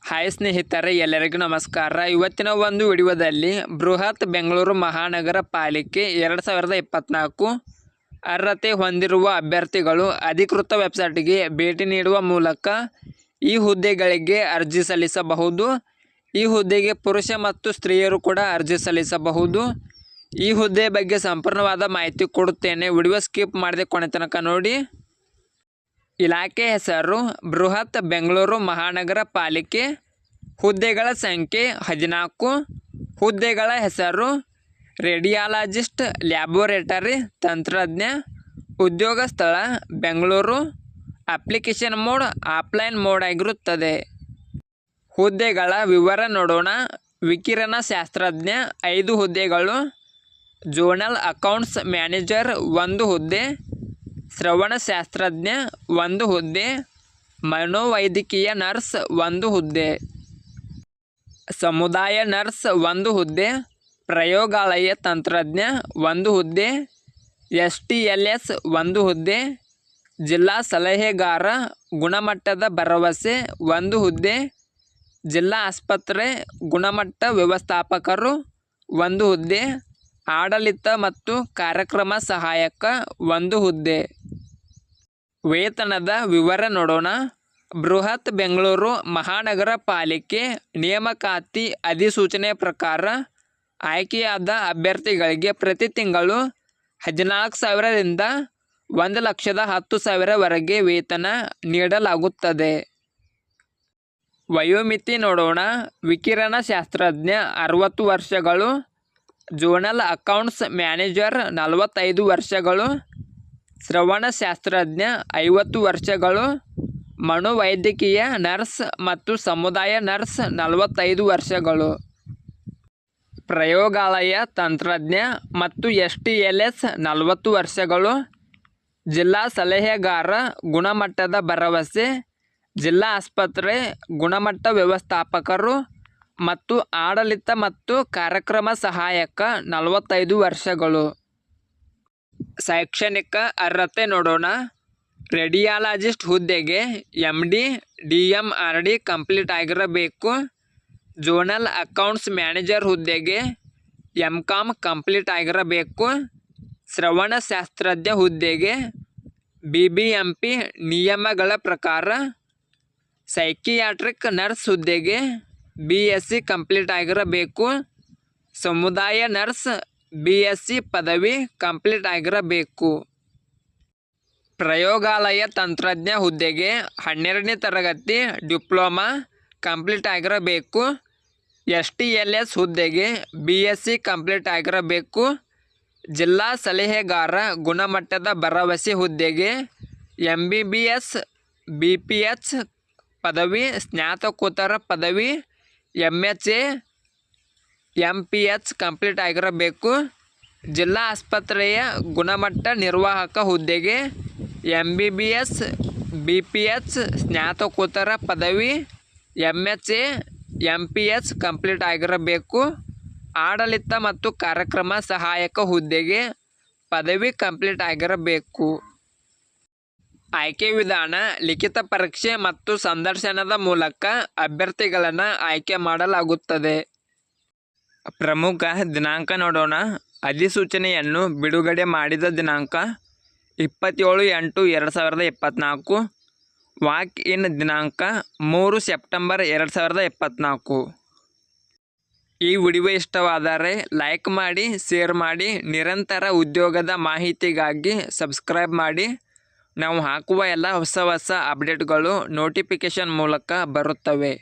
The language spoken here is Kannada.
ಹಾಯ್ ಸ್ನೇಹಿತರೆ, ಎಲ್ಲರಿಗೂ ನಮಸ್ಕಾರ. ಇವತ್ತಿನ ಒಂದು ವಿಡಿಯೋದಲ್ಲಿ ಬೃಹತ್ ಬೆಂಗಳೂರು ಮಹಾನಗರ ಪಾಲಿಕೆ 2024 ಅರ್ಹತೆ ಹೊಂದಿರುವ ಅಭ್ಯರ್ಥಿಗಳು ಅಧಿಕೃತ ವೆಬ್ಸೈಟ್ಗೆ ಭೇಟಿ ನೀಡುವ ಮೂಲಕ ಈ ಹುದ್ದೆಗಳಿಗೆ ಅರ್ಜಿ ಸಲ್ಲಿಸಬಹುದು. ಈ ಹುದ್ದೆಗೆ ಪುರುಷ ಮತ್ತು ಸ್ತ್ರೀಯರು ಕೂಡ ಅರ್ಜಿ ಸಲ್ಲಿಸಬಹುದು. ಈ ಹುದ್ದೆ ಬಗ್ಗೆ ಸಂಪೂರ್ಣವಾದ ಮಾಹಿತಿ ಕೊಡುತ್ತೇನೆ. ವಿಡಿಯೋ ಸ್ಕಿಪ್ ಮಾಡದೆ ಕೊನೆ ತನಕ ನೋಡಿ. ಇಲಾಖೆ ಹೆಸರು ಬೃಹತ್ ಬೆಂಗಳೂರು ಮಹಾನಗರ ಪಾಲಿಕೆ. ಹುದ್ದೆಗಳ ಸಂಖ್ಯೆ 14. ಹುದ್ದೆಗಳ ಹೆಸರು ರೇಡಿಯಾಲಜಿಸ್ಟ್, ಲ್ಯಾಬೋರೇಟರಿ ತಂತ್ರಜ್ಞ. ಉದ್ಯೋಗ ಸ್ಥಳ Bengaluru. Application mode offline mode ಆಗಿರುತ್ತದೆ. ಹುದ್ದೆಗಳ ವಿವರ ನೋಡೋಣ. ವಿಕಿರಣ ಶಾಸ್ತ್ರಜ್ಞ 5 ಹುದ್ದೆಗಳು. ಜೋನಲ್ ಅಕೌಂಟ್ಸ್ ಮ್ಯಾನೇಜರ್ 1 ಹುದ್ದೆ. ಶ್ರವಣಶಾಸ್ತ್ರಜ್ಞ 1 ಹುದ್ದೆ. ಮನೋವೈದ್ಯಕೀಯ ನರ್ಸ್ 1 ಹುದ್ದೆ. ಸಮುದಾಯ ನರ್ಸ್ 1 ಹುದ್ದೆ. ಪ್ರಯೋಗಾಲಯ ತಂತ್ರಜ್ಞ 1 ಹುದ್ದೆ. STLS 1 ಹುದ್ದೆ. ಜಿಲ್ಲಾ ಸಲಹೆಗಾರ ಗುಣಮಟ್ಟದ ಭರವಸೆ 1 ಹುದ್ದೆ. ಜಿಲ್ಲಾ ಆಸ್ಪತ್ರೆ ಗುಣಮಟ್ಟ ವ್ಯವಸ್ಥಾಪಕರು 1 ಹುದ್ದೆ. ಆಡಳಿತ ಮತ್ತು ಕಾರ್ಯಕ್ರಮ ಸಹಾಯಕ 1 ಹುದ್ದೆ. ವೇತನದ ವಿವರ ನೋಡೋಣ. ಬೃಹತ್ ಬೆಂಗಳೂರು ಮಹಾನಗರ ಪಾಲಿಕೆ ನೇಮಕಾತಿ ಅಧಿಸೂಚನೆ ಪ್ರಕಾರ ಆಯ್ಕೆಯಾದ ಅಭ್ಯರ್ಥಿಗಳಿಗೆ ಪ್ರತಿ ತಿಂಗಳು 14,000ರಿಂದ 1,10,000ವರೆಗೆ ವೇತನ ನೀಡಲಾಗುತ್ತದೆ. ವಯೋಮಿತಿ ನೋಡೋಣ. ವಿಕಿರಣ ಶಾಸ್ತ್ರಜ್ಞ 60 ವರ್ಷಗಳು. ಜೋನಲ್ ಅಕೌಂಟ್ಸ್ ಮ್ಯಾನೇಜರ್ 45 ವರ್ಷಗಳು. ಶ್ರವಣಶಾಸ್ತ್ರಜ್ಞ 50 ವರ್ಷಗಳು. ಮನೋವೈದ್ಯಕೀಯ ನರ್ಸ್ ಮತ್ತು ಸಮುದಾಯ ನರ್ಸ್ 45 ವರ್ಷಗಳು. ಪ್ರಯೋಗಾಲಯ ತಂತ್ರಜ್ಞ ಮತ್ತು STLS 40 ವರ್ಷಗಳು. ಜಿಲ್ಲಾ ಸಲಹೆಗಾರ ಗುಣಮಟ್ಟದ ಭರವಸೆ, ಜಿಲ್ಲಾ ಆಸ್ಪತ್ರೆ ಗುಣಮಟ್ಟ ವ್ಯವಸ್ಥಾಪಕರು ಮತ್ತು ಆಡಳಿತ ಮತ್ತು ಕಾರ್ಯಕ್ರಮ ಸಹಾಯಕ 45 ವರ್ಷಗಳು. ಶೈಕ್ಷಣಿಕ ಅರ್ಹತೆ ನೋಡೋಣ. ರೇಡಿಯಾಲಜಿಸ್ಟ್ ಹುದ್ದೆಗೆ MD DMRD ಕಂಪ್ಲೀಟ್ ಆಗಿರಬೇಕು. ಜೋನಲ್ ಅಕೌಂಟ್ಸ್ ಮ್ಯಾನೇಜರ್ ಹುದ್ದೆಗೆ MCom ಕಂಪ್ಲೀಟ್ ಆಗಿರಬೇಕು. ಶ್ರವಣಶಾಸ್ತ್ರಜ್ಞ ಹುದ್ದೆಗೆ BBMP ನಿಯಮಗಳ ಪ್ರಕಾರ. ಸೈಕಿಯಾಟ್ರಿಕ್ ನರ್ಸ್ ಹುದ್ದೆಗೆ BSc ಕಂಪ್ಲೀಟ್ ಆಗಿರಬೇಕು. ಸಮುದಾಯ ನರ್ಸ್ BSc ಪದವಿ ಕಂಪ್ಲೀಟ್ ಆಗಿರಬೇಕು. ಪ್ರಯೋಗಾಲಯ ತಂತ್ರಜ್ಞ ಹುದ್ದೆಗೆ 12ನೇ ತರಗತಿ ಡಿಪ್ಲೊಮಾ ಕಂಪ್ಲೀಟ್ ಆಗಿರಬೇಕು. STLS ಹುದ್ದೆಗೆ BSc ಕಂಪ್ಲೀಟ್ ಆಗಿರಬೇಕು. ಜಿಲ್ಲಾ ಸಲಹೆಗಾರ ಗುಣಮಟ್ಟದ ಭರವಸೆ ಹುದ್ದೆಗೆ MBBS BPH ಪದವಿ, ಸ್ನಾತಕೋತ್ತರ ಪದವಿ, MHA MPH ಕಂಪ್ಲೀಟ್ ಆಗಿರಬೇಕು. ಜಿಲ್ಲಾ ಆಸ್ಪತ್ರೆಯ ಗುಣಮಟ್ಟ ನಿರ್ವಾಹಕ ಹುದ್ದೆಗೆ MBBS BPH ಸ್ನಾತಕೋತ್ತರ ಪದವಿ, MHA MPH ಕಂಪ್ಲೀಟ್ ಆಗಿರಬೇಕು. ಆಡಳಿತ ಮತ್ತು ಕಾರ್ಯಕ್ರಮ ಸಹಾಯಕ ಹುದ್ದೆಗೆ ಪದವಿ ಕಂಪ್ಲೀಟ್ ಆಗಿರಬೇಕು. ಆಯ್ಕೆ ವಿಧಾನ: ಲಿಖಿತ ಪರೀಕ್ಷೆ ಮತ್ತು ಸಂದರ್ಶನದ ಮೂಲಕ ಅಭ್ಯರ್ಥಿಗಳನ್ನು ಆಯ್ಕೆ ಮಾಡಲಾಗುತ್ತದೆ. ಪ್ರಮುಖ ದಿನಾಂಕ ನೋಡೋಣ. ಅಧಿಸೂಚನೆಯನ್ನು ಬಿಡುಗಡೆ ಮಾಡಿದ ದಿನಾಂಕ 27/8/2024. ವಾಕ್ ಇನ್ ದಿನಾಂಕ 3 ಸೆಪ್ಟೆಂಬರ್ 2024. ಈ ವಿಡಿಯೋ ಇಷ್ಟವಾದರೆ ಲೈಕ್ ಮಾಡಿ, ಶೇರ್ ಮಾಡಿ. ನಿರಂತರ ಉದ್ಯೋಗದ ಮಾಹಿತಿಗಾಗಿ ಸಬ್ಸ್ಕ್ರೈಬ್ ಮಾಡಿ. ನಾವು ಹಾಕುವ ಎಲ್ಲ ಹೊಸ ಅಪ್ಡೇಟ್ಗಳು ನೋಟಿಫಿಕೇಷನ್ ಮೂಲಕ ಬರುತ್ತವೆ.